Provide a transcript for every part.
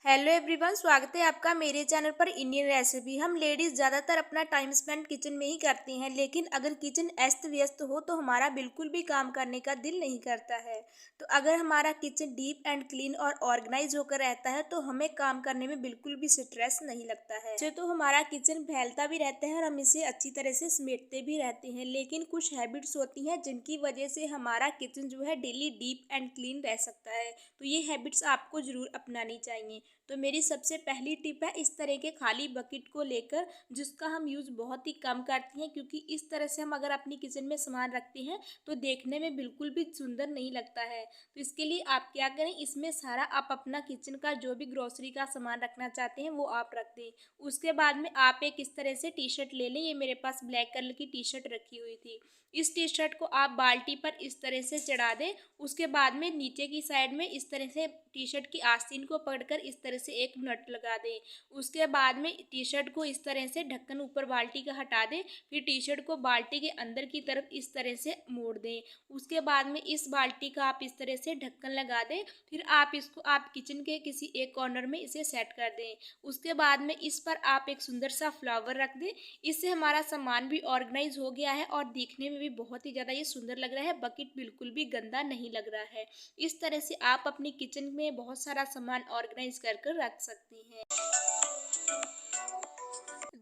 Hello everyone, स्वागत है आपका मेरे चैनल पर इंडियन रेसिपी। हम लेडीज़ ज़्यादातर अपना टाइम स्पेंड किचन में ही करती हैं, लेकिन अगर किचन अस्त व्यस्त हो तो हमारा बिल्कुल भी काम करने का दिल नहीं करता है। तो अगर हमारा किचन डीप एंड क्लीन और ऑर्गेनाइज होकर रहता है तो हमें काम करने में बिल्कुल भी स्ट्रेस नहीं लगता है। वैसे तो हमारा किचन फैलता भी रहता है और हम इसे अच्छी तरह से समेटते भी रहते हैं, लेकिन कुछ हैबिट्स होती हैं जिनकी वजह से हमारा किचन जो है डेली डीप एंड क्लीन रह सकता है। तो ये हैबिट्स आपको ज़रूर अपनानी चाहिए। तो मेरी सबसे पहली टिप है इस तरह के खाली बकेट को लेकर, जिसका हम यूज़ बहुत ही कम करते हैं, क्योंकि इस तरह से हम अगर अपनी किचन में सामान रखते हैं तो देखने में बिल्कुल भी सुंदर नहीं लगता है। तो इसके लिए आप क्या करें, इसमें सारा आप अपना किचन का जो भी ग्रोसरी का सामान रखना चाहते हैं वो आप रख दें। उसके बाद में आप एक इस तरह से टी शर्ट ले लें। ये मेरे पास ब्लैक कलर की टी शर्ट रखी हुई थी। इस टी शर्ट को आप बाल्टी पर इस तरह से चढ़ा दें। उसके बाद में नीचे की साइड में इस तरह से टी शर्ट की आस्तीन को पकड़कर इस तरह से एक नट लगा दें। उसके बाद में टी शर्ट को इस तरह से ढक्कन ऊपर बाल्टी का हटा दें। फिर टी शर्ट को बाल्टी के अंदर की तरफ इस तरह से मोड़ दें। उसके बाद में इस बाल्टी का आप इस तरह से ढक्कन लगा दें। फिर आप इसको आप किचन के किसी एक कॉर्नर में इसे सेट कर दें। उसके बाद में इस पर आप एक सुंदर सा फ्लावर रख दें। इससे हमारा सामान भी ऑर्गेनाइज हो गया है और दिखने में भी बहुत ही ज़्यादा ये सुंदर लग रहा है। बकेट बिल्कुल भी गंदा नहीं लग रहा है। इस तरह से आप अपनी किचन में बहुत सारा सामान ऑर्गेनाइज कर कर रख सकती हैं।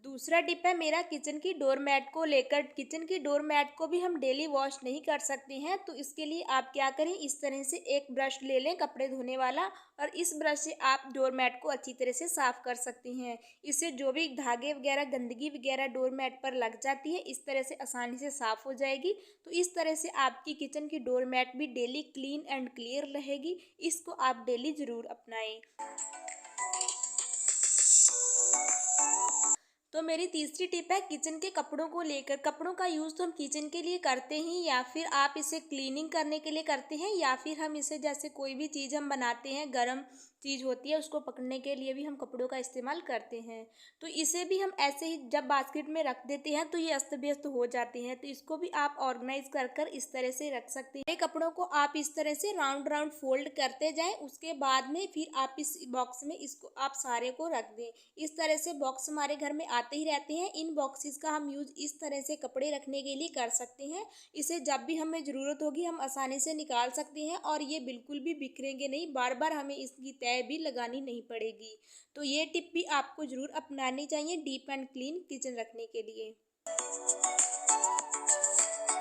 दूसरा टिप है मेरा किचन की डोर मैट को लेकर। किचन की डोर मैट को भी हम डेली वॉश नहीं कर सकते हैं, तो इसके लिए आप क्या करें, इस तरह से एक ब्रश ले लें कपड़े धोने वाला, और इस ब्रश से आप डोर मैट को अच्छी तरह से साफ कर सकते हैं। इससे जो भी धागे वगैरह गंदगी वगैरह डोर मैट पर लग जाती है, इस तरह से आसानी से साफ हो जाएगी। तो इस तरह से आपकी किचन की डोर मैट भी डेली क्लीन एंड क्लियर रहेगी। इसको आप डेली ज़रूर अपनाएं। तो मेरी तीसरी टिप है किचन के कपड़ों को लेकर। कपड़ों का यूज़ तो हम किचन के लिए करते ही, या फिर आप इसे क्लीनिंग करने के लिए करते हैं, या फिर हम इसे जैसे कोई भी चीज़ हम बनाते हैं, गर्म चीज़ होती है उसको पकड़ने के लिए भी हम कपड़ों का इस्तेमाल करते हैं। तो इसे भी हम ऐसे ही जब बास्केट में रख देते हैं तो ये अस्त व्यस्त हो जाते हैं। तो इसको भी आप ऑर्गेनाइज कर कर इस तरह से रख सकते हैं। कपड़ों को आप इस तरह से राउंड राउंड फोल्ड करते जाएं। उसके बाद में फिर आप इस बॉक्स में इसको आप सारे को रख दें। इस तरह से बॉक्स हमारे घर में आते ही रहते हैं। इन बॉक्सेस का हम यूज़ इस तरह से कपड़े रखने के लिए कर सकते हैं। इसे जब भी हमें ज़रूरत होगी हम आसानी से निकाल सकते हैं, और ये बिल्कुल भी बिखरेंगे नहीं। बार बार हमें इसकी तय भी लगानी नहीं पड़ेगी। तो ये टिप भी आपको ज़रूर अपनानी चाहिए डीप एंड क्लीन किचन रखने के लिए।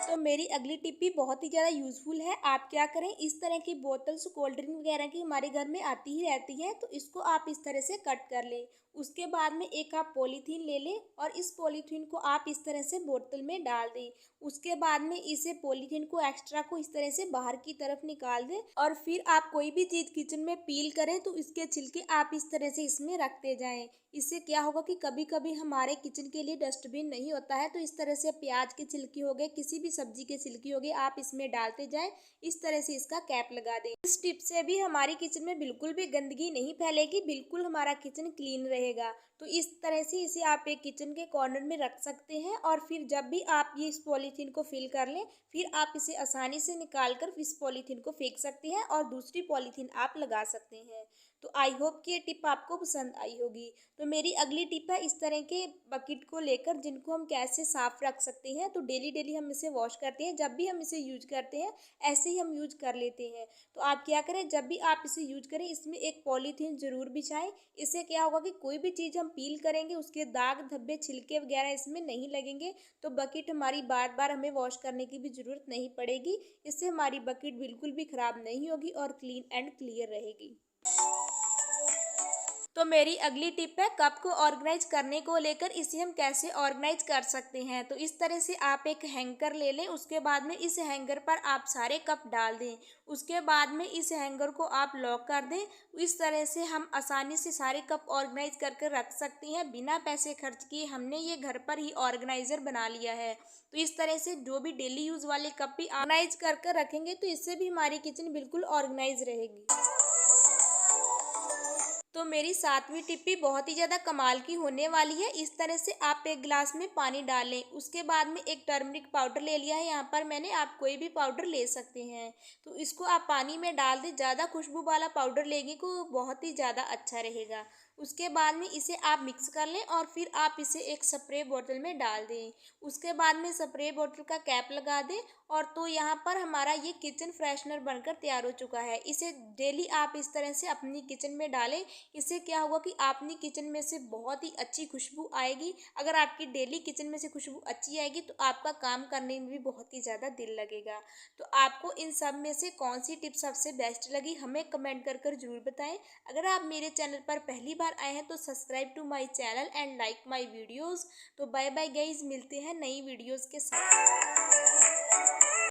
तो मेरी अगली टिप भी बहुत ही ज़्यादा यूज़फुल है। आप क्या करें, इस तरह की बोतल्स कोल्ड ड्रिंक वगैरह की हमारे घर में आती ही रहती हैं, तो इसको आप इस तरह से कट कर लें। उसके बाद में एक आप पॉलीथीन ले लें और इस पॉलीथीन को आप इस तरह से बोतल में डाल दें। उसके बाद में इसे पॉलीथीन को एक्स्ट्रा को इस तरह से बाहर की तरफ निकाल दें, और फिर आप कोई भी चीज़ किचन में पील करें तो इसके छिलके आप इस तरह से इसमें रखते जाएं। इससे क्या होगा कि कभी कभी हमारे किचन के लिए डस्टबिन नहीं होता है, तो इस तरह से प्याज के छिलके हो गए, किसी भी सब्जी के छिलके हो गए, आप इसमें डालते जाएं। इस तरह से इसका कैप लगा दें। इस टिप से भी हमारी किचन में बिल्कुल भी गंदगी नहीं फैलेगी, बिल्कुल हमारा किचन क्लीन रहेगा। तो इस तरह से इसे आप एक किचन के कॉर्नर में रख सकते हैं, और फिर जब भी आप ये इस पॉलीथीन को फिल कर लें, फिर आप इसे आसानी से निकाल कर इस पॉलीथीन को फेंक सकते हैं और दूसरी पॉलीथीन आप लगा सकते हैं। तो आई होप कि ये टिप आपको पसंद आई होगी। तो मेरी अगली टिप है इस तरह के बकेट को लेकर, जिनको हम कैसे साफ रख सकते हैं। तो डेली डेली हम इसे वॉश करते हैं, जब भी हम इसे यूज करते हैं ऐसे ही हम यूज कर लेते हैं। तो आप क्या करें, जब भी आप इसे यूज करें इसमें एक पॉलीथीन जरूर बिछाएं। इससे क्या होगा कि कोई भी चीज़ हम पील करेंगे उसके दाग धब्बे छिलके वगैरह इसमें नहीं लगेंगे। तो बकेट हमारी बार बार हमें वॉश करने की भी ज़रूरत नहीं पड़ेगी। इससे हमारी बकेट बिल्कुल भी ख़राब नहीं होगी और क्लीन एंड क्लियर रहेगी। तो मेरी अगली टिप है कप को ऑर्गेनाइज करने को लेकर। इसे हम कैसे ऑर्गेनाइज कर सकते हैं। तो इस तरह से आप एक हैंगर ले लें। उसके बाद में इस हैंगर पर आप सारे कप डाल दें। उसके बाद में इस हैंगर को आप लॉक कर दें। इस तरह से हम आसानी से सारे कप ऑर्गेनाइज करके रख सकते हैं बिना पैसे खर्च किए। हमने ये घर पर ही ऑर्गेनाइजर बना लिया है। तो इस तरह से जो भी डेली यूज वाले कप भी ऑर्गेनाइज कर रखेंगे तो इससे भी हमारी किचन बिल्कुल ऑर्गेनाइज रहेगी। तो तो मेरी सातवीं टिप भी बहुत ही ज़्यादा कमाल की होने वाली है। इस तरह से आप एक गिलास में पानी डाल लें, उसके बाद में एक टर्मरिक पाउडर ले लिया है यहाँ पर मैंने, आप कोई भी पाउडर ले सकते हैं। तो इसको आप पानी में डाल दें, ज़्यादा खुशबू वाला पाउडर लेंगे को बहुत ही ज़्यादा अच्छा रहेगा। उसके बाद में इसे आप मिक्स कर लें और फिर आप इसे एक स्प्रे बोतल में डाल दें। उसके बाद में स्प्रे बोतल का कैप लगा दें और तो यहाँ पर हमारा ये किचन फ्रेशनर बनकर तैयार हो चुका है। इसे डेली आप इस तरह से अपनी किचन में डालें। इससे क्या होगा कि आपकी किचन में से बहुत ही अच्छी खुशबू आएगी। अगर आपकी डेली किचन में से खुशबू अच्छी आएगी तो आपका काम करने में भी बहुत ही ज़्यादा दिल लगेगा। तो आपको इन सब में से कौन सी टिप सबसे बेस्ट लगी हमें कमेंट कर कर ज़रूर बताएं। अगर आप मेरे चैनल पर पहली बार आए हैं तो subscribe to my channel and like my videos. तो बाय बाय गाइस, मिलते हैं नई वीडियोस के साथ।